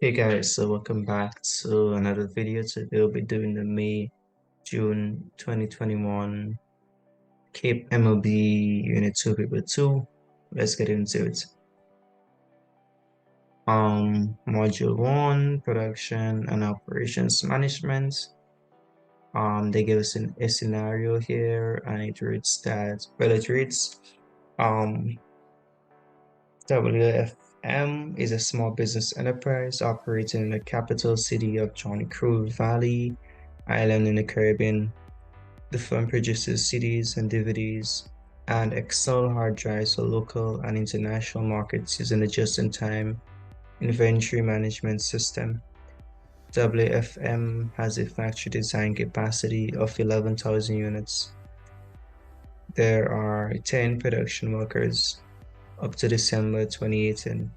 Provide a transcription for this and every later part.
Hey guys, so welcome back to another video. Today we'll be doing the May-June 2021 Cape MLB Unit 2 Paper 2. Let's get into it. Module 1, Production and Operations Management. They give us a scenario here, and it reads that, um, WFM is a small business enterprise operating in the capital city of John Crow Valley Island in the Caribbean. The firm produces CDs and DVDs and external hard drives for local and international markets using a just-in-time inventory management system. WFM has a factory design capacity of 11,000 units. There are 10 production workers up to December 2018.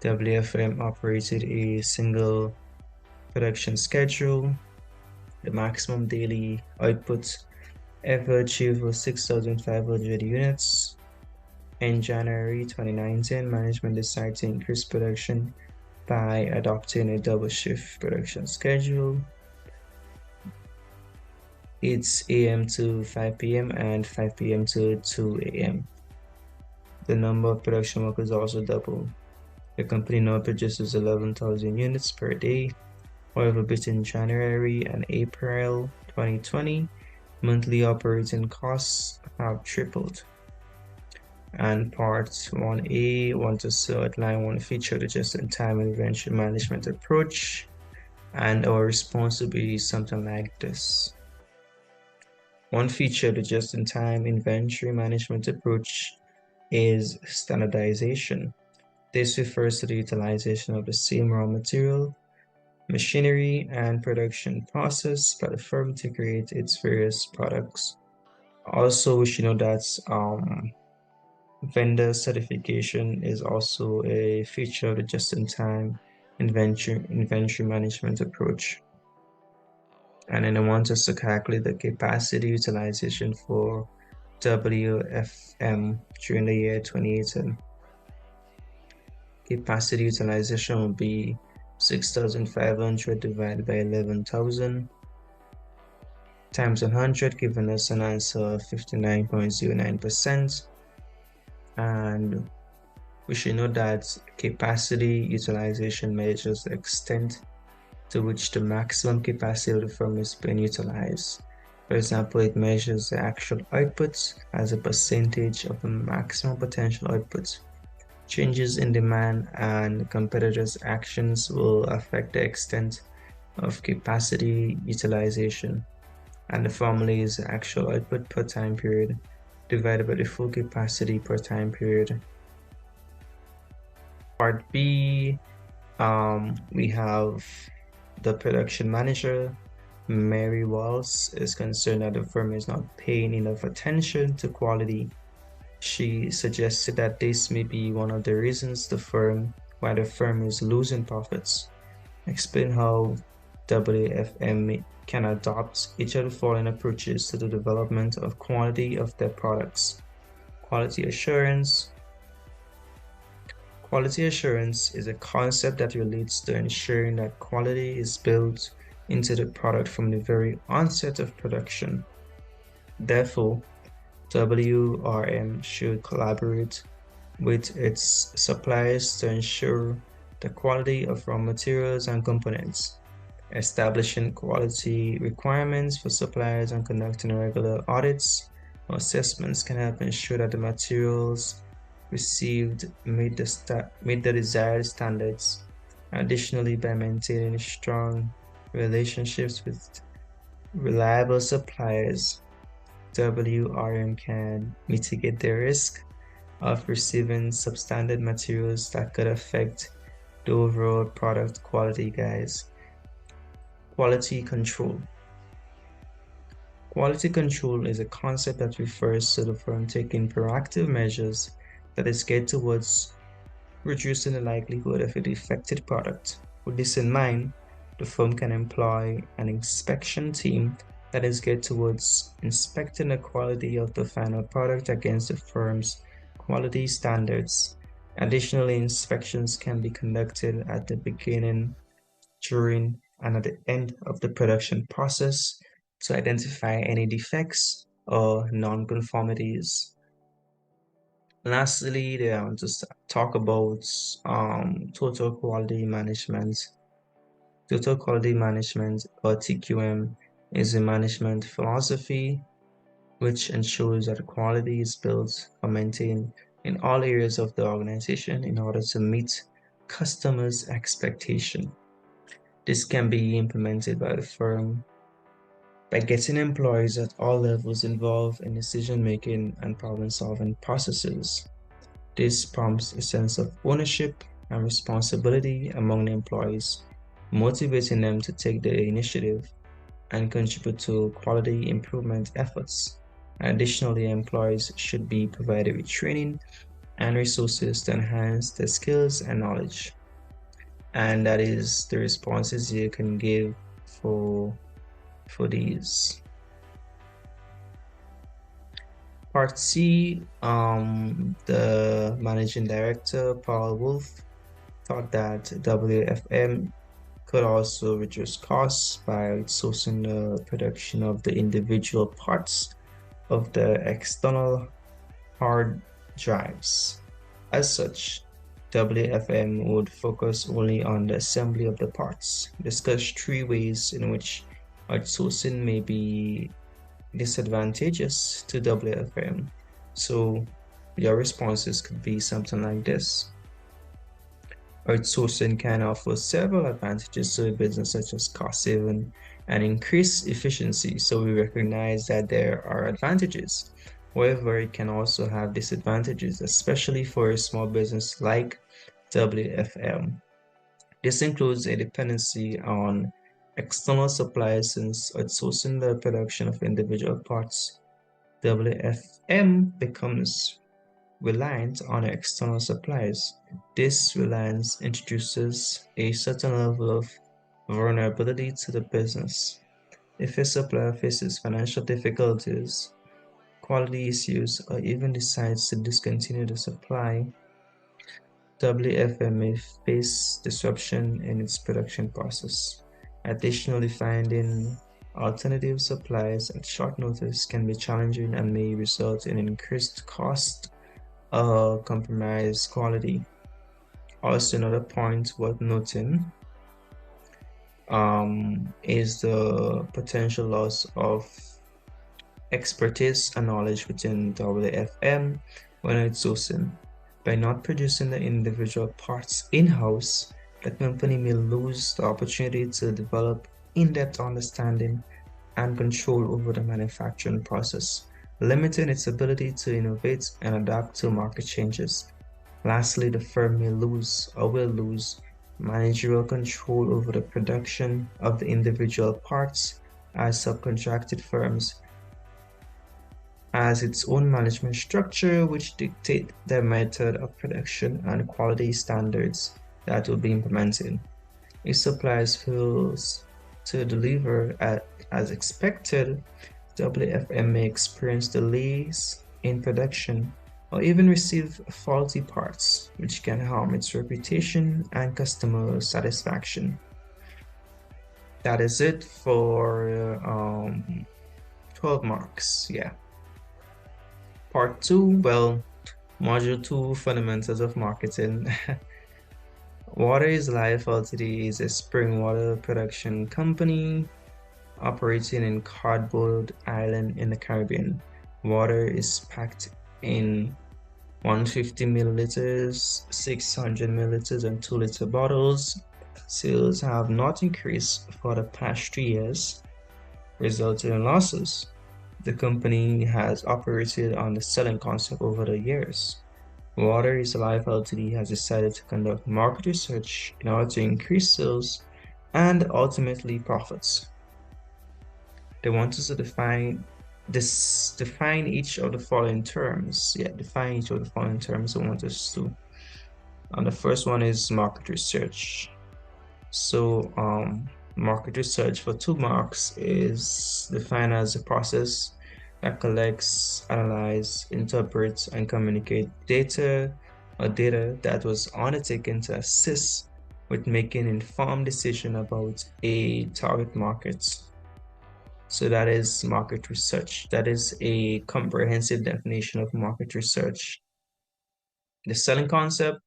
WFM operated a single production schedule. The maximum daily output ever achieved was 6,500 units. In January 2019, management decided to increase production by adopting a double shift production schedule. It's AM to 5 p.m. and 5 p.m. to 2 a.m. The number of production workers also doubled. The company now produces 11,000 units per day. However, between January and April 2020, monthly operating costs have tripled. And part 1A, want to outline one feature, the just-in-time inventory management approach. And our response will be something like this. One feature of the just-in-time inventory management approach is standardization. This refers to the utilization of the same raw material, machinery, and production process by the firm to create its various products. Also, we should know that vendor certification is also a feature of the just-in-time inventory management approach. And then I want us to calculate the capacity utilization for WFM during the year 2018. Capacity utilization will be 6,500 divided by 11,000 times 100, giving us an answer of 59.09%. And we should know that capacity utilization measures the extent to which the maximum capacity of the firm is being utilized. For example, it measures the actual output as a percentage of the maximum potential output. Changes in demand and competitors' actions will affect the extent of capacity utilization. And the formula is the actual output per time period divided by the full capacity per time period. Part B, we have the production manager, Mary Walls, is concerned that the firm is not paying enough attention to quality. She suggested that this may be one of the reasons why the firm is losing profits. Explain how WFM can adopt each of the following approaches to the development of quality of their products. Quality assurance. Quality assurance is a concept that relates to ensuring that quality is built into the product from the very onset of production. Therefore, WRM should collaborate with its suppliers to ensure the quality of raw materials and components, establishing quality requirements for suppliers and conducting regular audits or assessments can help ensure that the materials received meet the desired standards. Additionally, by maintaining strong relationships with reliable suppliers, WRM can mitigate the risk of receiving substandard materials that could affect the overall product quality, guys. Quality control. Quality control is a concept that refers to the firm taking proactive measures that is geared towards reducing the likelihood of a defective product. With this in mind, the firm can employ an inspection team that is geared towards inspecting the quality of the final product against the firm's quality standards. Additionally, inspections can be conducted at the beginning, during, and at the end of the production process to identify any defects or non-conformities. Lastly, they want to talk about total quality management. Total quality management, or TQM, is a management philosophy which ensures that quality is built or maintained in all areas of the organization in order to meet customers' expectation. This can be implemented by the firm by getting employees at all levels involved in decision-making and problem-solving processes. This prompts a sense of ownership and responsibility among the employees, motivating them to take the initiative and contribute to quality improvement efforts. Additionally, employees should be provided with training and resources to enhance their skills and knowledge. And that is the responses you can give for these. Part C, the managing director, Paul Wolf, thought that WFM could also reduce costs by outsourcing the production of the individual parts of the external hard drives. As such, WFM would focus only on the assembly of the parts. Discuss three ways in which outsourcing may be disadvantageous to WFM. So your responses could be something like this. Outsourcing can offer several advantages to a business, such as cost saving and increased efficiency. So we recognize that there are advantages. However, it can also have disadvantages, especially for a small business like WFM. This includes a dependency on external suppliers, since outsourcing the production of individual parts, WFM becomes reliant on external suppliers. This reliance introduces a certain level of vulnerability to the business. If a supplier faces financial difficulties, quality issues, or even decides to discontinue the supply, WFM may face disruption in its production process. Additionally, finding alternative suppliers at short notice can be challenging and may result in increased cost or compromised quality. Also, another point worth noting is the potential loss of expertise and knowledge within WFM when outsourcing. By not producing the individual parts in-house, the company may lose the opportunity to develop in-depth understanding and control over the manufacturing process, limiting its ability to innovate and adapt to market changes. Lastly, the firm may lose or will lose managerial control over the production of the individual parts, as subcontracted firms has its own management structure which dictate the method of production and quality standards that will be implemented. If suppliers fails to deliver as expected, WFM may experience delays in production or even receive faulty parts, which can harm its reputation and customer satisfaction. That is it for 12 marks. Yeah. Part 2, well, Module 2, Fundamentals of Marketing. Water is Life Ltd is a spring water production company operating in Cardboard Island in the Caribbean. Water is packed in 150 milliliters, 600 milliliters, and 2-liter bottles. Sales have not increased for the past 3 years, resulting in losses. The company has operated on the selling concept over the years. Water is Life Ltd has decided to conduct market research in order to increase sales and ultimately profits. They want us to define each of the following terms. Yeah, define each of the following terms they want us to. And the first one is market research. So market research for 2 marks is defined as a process that collects, analyzes, interprets, and communicates data or data that was undertaken to assist with making informed decision about a target market. So that is market research. That is a comprehensive definition of market research. The selling concept,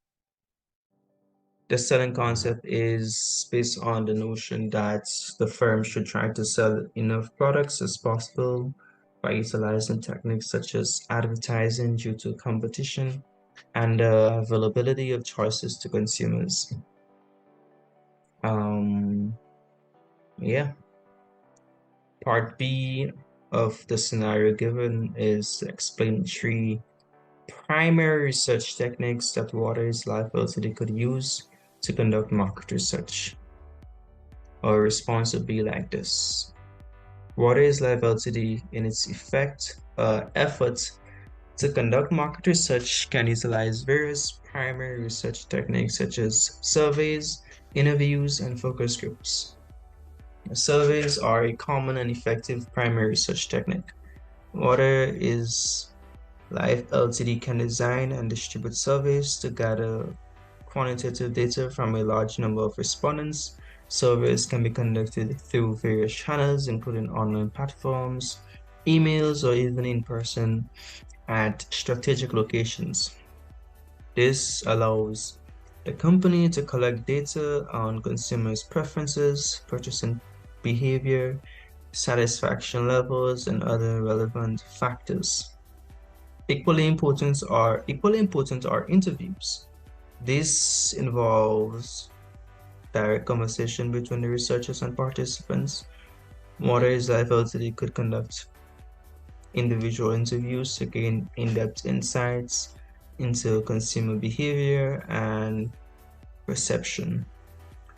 the selling concept is based on the notion that the firm should try to sell enough products as possible by utilizing techniques such as advertising due to competition and the availability of choices to consumers. Um, yeah. Part B of the scenario given is explain three primary research techniques that Waters Life Ltd could use to conduct market research. Our response would be like this. Waters Life Ltd, in its efforts to conduct market research, can utilize various primary research techniques such as surveys, interviews, and focus groups. Surveys are a common and effective primary research technique. Waters Life Ltd can design and distribute surveys to gather quantitative data from a large number of respondents. Surveys can be conducted through various channels, including online platforms, emails, or even in person at strategic locations. This allows the company to collect data on consumers' preferences, purchasing behavior, satisfaction levels, and other relevant factors. Equally important are interviews. This involves direct conversation between the researchers and participants. Waters Life Ltd could conduct individual interviews to gain in-depth insights into consumer behavior and perception.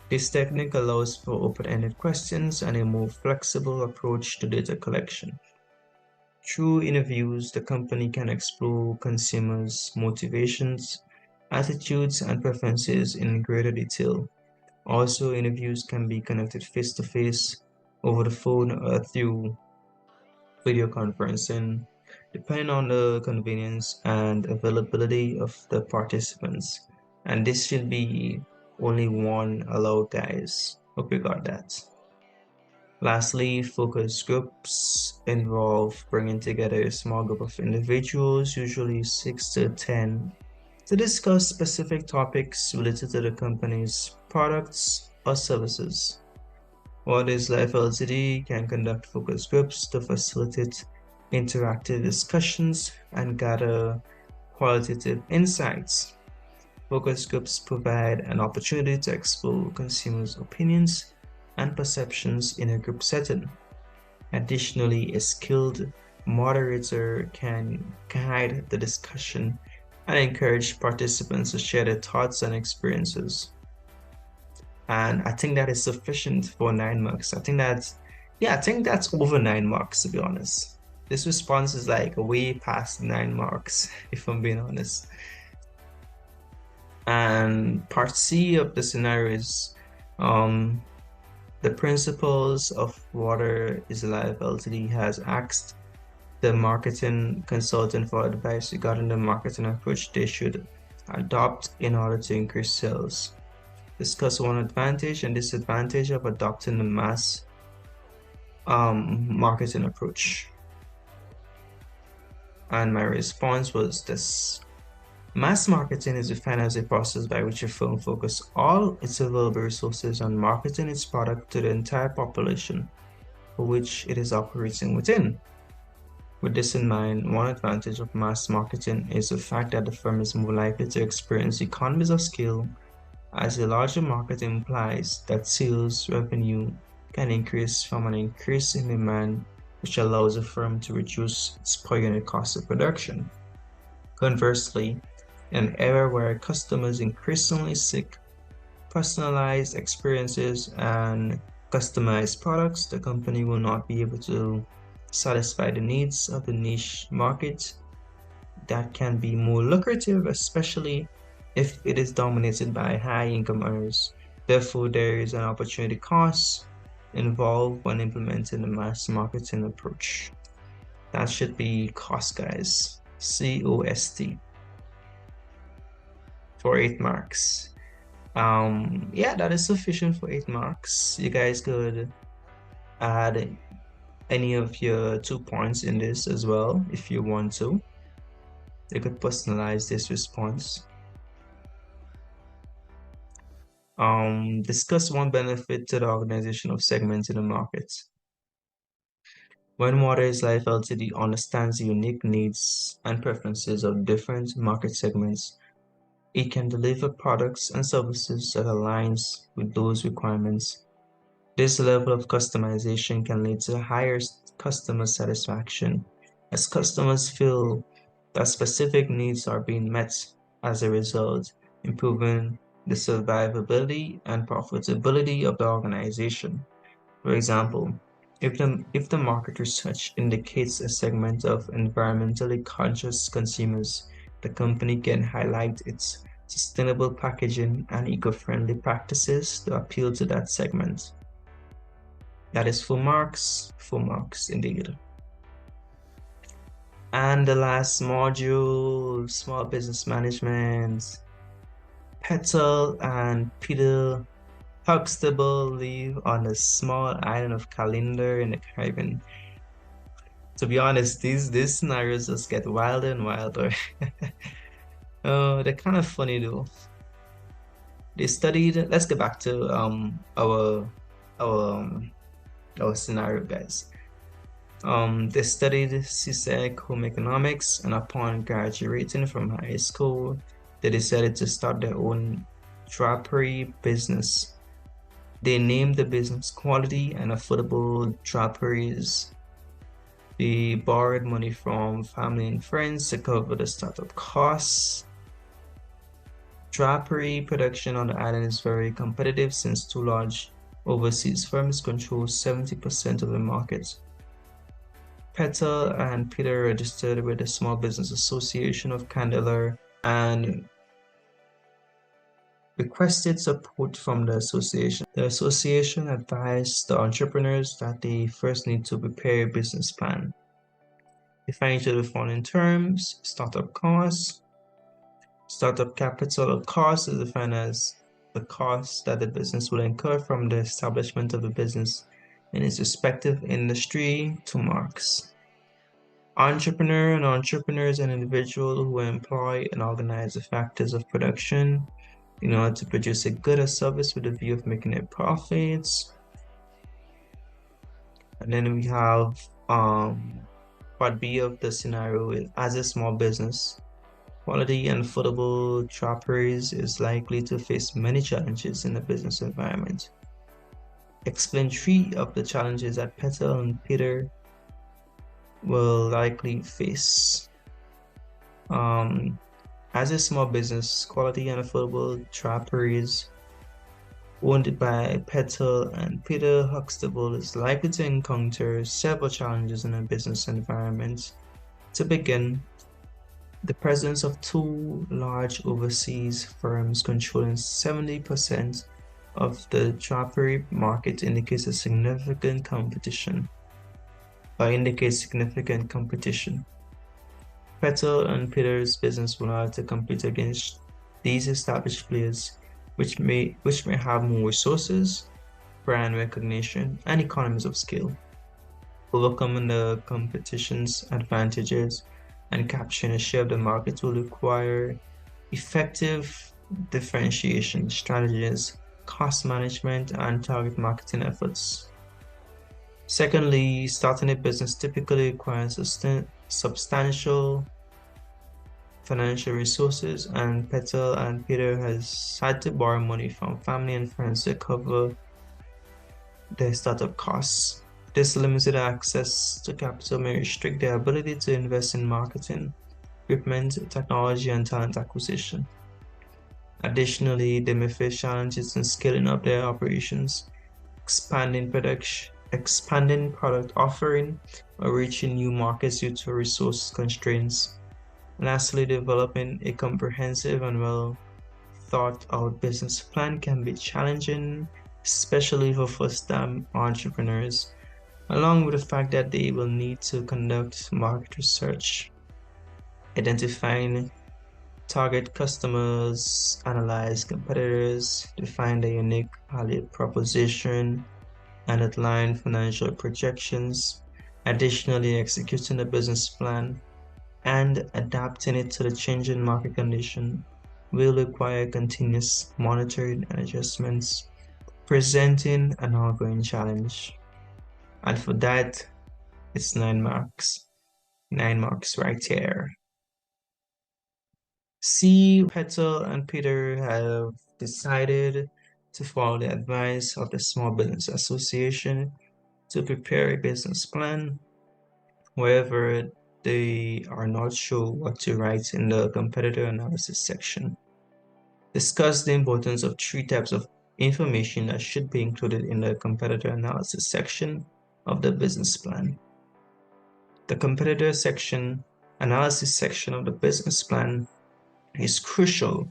This technique allows for open-ended questions and a more flexible approach to data collection. Through interviews, the company can explore consumers' motivations, attitudes, and preferences in greater detail. Also, interviews can be conducted face-to-face, over the phone, or through video conferencing, depending on the convenience and availability of the participants. And this should be only one allowed, guys. Hope you got that. Lastly, focus groups involve bringing together a small group of individuals, usually 6 to 10, to discuss specific topics related to the company's products or services. Waters Life Ltd can conduct focus groups to facilitate interactive discussions and gather qualitative insights. Focus groups provide an opportunity to explore consumers' opinions and perceptions in a group setting. Additionally, a skilled moderator can guide the discussion and encourage participants to share their thoughts and experiences. And I think that is sufficient for 9 marks. I think that's over 9 marks, to be honest. This response is like way past 9 marks, if I'm being honest. And part C of the scenario is the principals of Waters Life Ltd has asked the marketing consultant for advice regarding the marketing approach they should adopt in order to increase sales. Discuss one advantage and disadvantage of adopting the mass marketing approach. And my response was this. Mass marketing is defined as a process by which a firm focuses all its available resources on marketing its product to the entire population for which it is operating within. With this in mind, one advantage of mass marketing is the fact that the firm is more likely to experience economies of scale, as a larger market implies that sales revenue can increase from an increase in demand, which allows a firm to reduce its per unit cost of production. Conversely, in an era where customers increasingly seek personalized experiences and customized products, the company will not be able to satisfy the needs of the niche market that can be more lucrative, especially if it is dominated by high-income earners. Therefore, there is an opportunity cost involved when implementing the mass marketing approach. That should be cost, guys. COST. for 8 marks. Yeah, that is sufficient for 8 marks. You guys could add any of your 2 points in this as well if you want to. You could personalize this response. Discuss one benefit to the organization of segments in the market. When Waters Life Ltd understands the unique needs and preferences of different market segments, it can deliver products and services that aligns with those requirements. This level of customization can lead to higher customer satisfaction as customers feel that specific needs are being met as a result, improving the survivability and profitability of the organization. For example, if the market research indicates a segment of environmentally conscious consumers, the company can highlight its sustainable packaging and eco-friendly practices to appeal to that segment. That is full marks indeed. And the last module, small business management. Petal and Peter Huxtable live on a small island of Calinder in the Caribbean. To be honest, these scenarios just get wilder and wilder. Oh, they're kind of funny though. They studied. Let's get back to our our scenario, guys. They studied CSEC home economics, and upon graduating from high school, they decided to start their own drapery business. They named the business Quality and Affordable Draperies. They borrowed money from family and friends to cover the startup costs. Drapery production on the island is very competitive since two large overseas firms control 70% of the market. Peter and Peter registered with the Small Business Association of Candler and requested support from the association. The association advised the entrepreneurs that they first need to prepare a business plan. Defined to the following terms: startup costs. Startup capital cost is defined as the cost that the business will incur from the establishment of the business in its respective industry. 2 marks. Entrepreneur and entrepreneurs an individual who employ and organize the factors of production in order to produce a good or service with a view of making a profits. And then we have part B of the scenario is as a small business, quality and affordable draperies is likely to face many challenges in the business environment. Explain 3 of the challenges that Peter and Peter will likely face. As a small business, quality and affordable draperies owned by Petal and Peter Huxtable is likely to encounter several challenges in a business environment. To begin, the presence of 2 large overseas firms controlling 70% of the drapery market indicates significant competition. Petal and Peter's business will have to compete against these established players, which may have more resources, brand recognition, and economies of scale. Overcoming the competition's advantages and capturing a share of the market will require effective differentiation strategies, cost management, and target marketing efforts. Secondly, starting a business typically requires substantial financial resources, and Petal and Peter has had to borrow money from family and friends to cover their startup costs. This limited access to capital may restrict their ability to invest in marketing, equipment, technology, and talent acquisition. Additionally, they may face challenges in scaling up their operations, expanding product offering, or reaching new markets due to resource constraints. Lastly, developing a comprehensive and well thought out business plan can be challenging, especially for first-time entrepreneurs, along with the fact that they will need to conduct market research, identifying target customers, analyze competitors, define their unique value proposition, and outline financial projections. Additionally, executing a business plan and adapting it to the changing market condition will require continuous monitoring and adjustments, presenting an ongoing challenge. And for that, it's 9 marks. 9 marks right here. C. Petal and Peter have decided to follow the advice of the Small Business Association to prepare a business plan. However, they are not sure what to write in the competitor analysis section. Discuss the importance of 3 types of information that should be included in the competitor analysis section of the business plan. The competitor section, analysis section of the business plan is crucial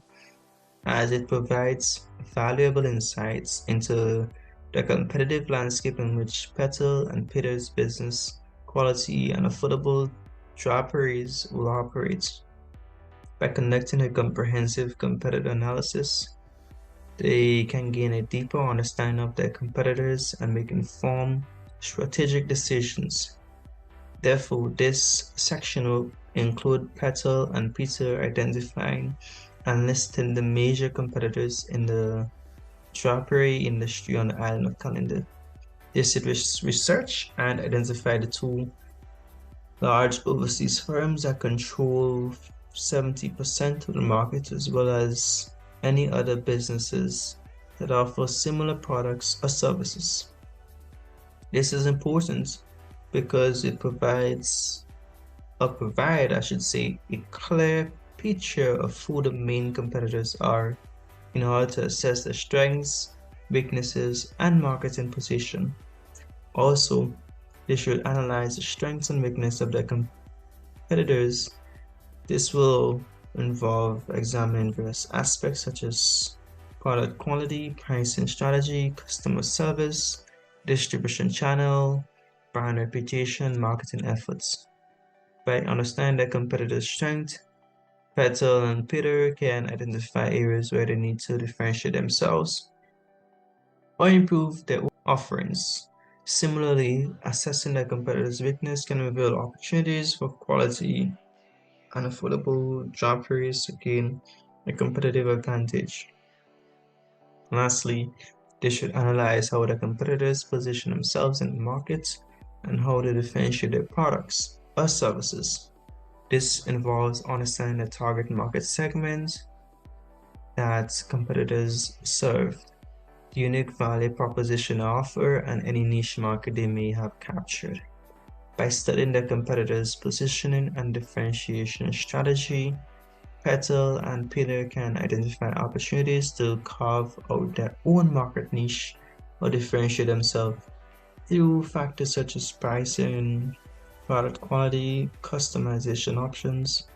as it provides valuable insights into the competitive landscape in which Petal and Peter's business, quality, and affordable draperies will operate. By conducting a comprehensive competitor analysis, they can gain a deeper understanding of their competitors and make informed strategic decisions. Therefore, this section will include Petal and Peter identifying and listing the major competitors in the drapery industry on the island of Calendar. They should research and identify the 2 large overseas firms that control 70% of the market, as well as any other businesses that offer similar products or services. This is important because it provides, I should say, a clear picture of who the main competitors are in order to assess their strengths, weaknesses, and marketing position. Also, they should analyze the strengths and weaknesses of their competitors. This will involve examining various aspects such as product quality, pricing strategy, customer service, distribution channel, brand reputation, marketing efforts. By understanding their competitors' strength, Petal and Peter can identify areas where they need to differentiate themselves or improve their offerings. Similarly, assessing their competitors' weakness can reveal opportunities for quality and affordable draperies to gain a competitive advantage. Lastly, they should analyze how the competitors position themselves in the market and how they differentiate their products or services. This involves understanding the target market segment that competitors serve, the unique value proposition offer, and any niche market they may have captured. By studying the competitors' positioning and differentiation strategy, Petal and Peter can identify opportunities to carve out their own market niche or differentiate themselves through factors such as pricing, product quality, customization options,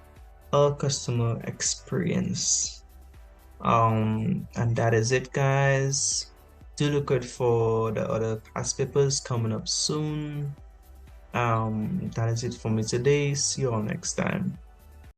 or customer experience. And that is it, guys. Do look out for the other past papers coming up soon. That is it for me today. See you all next time.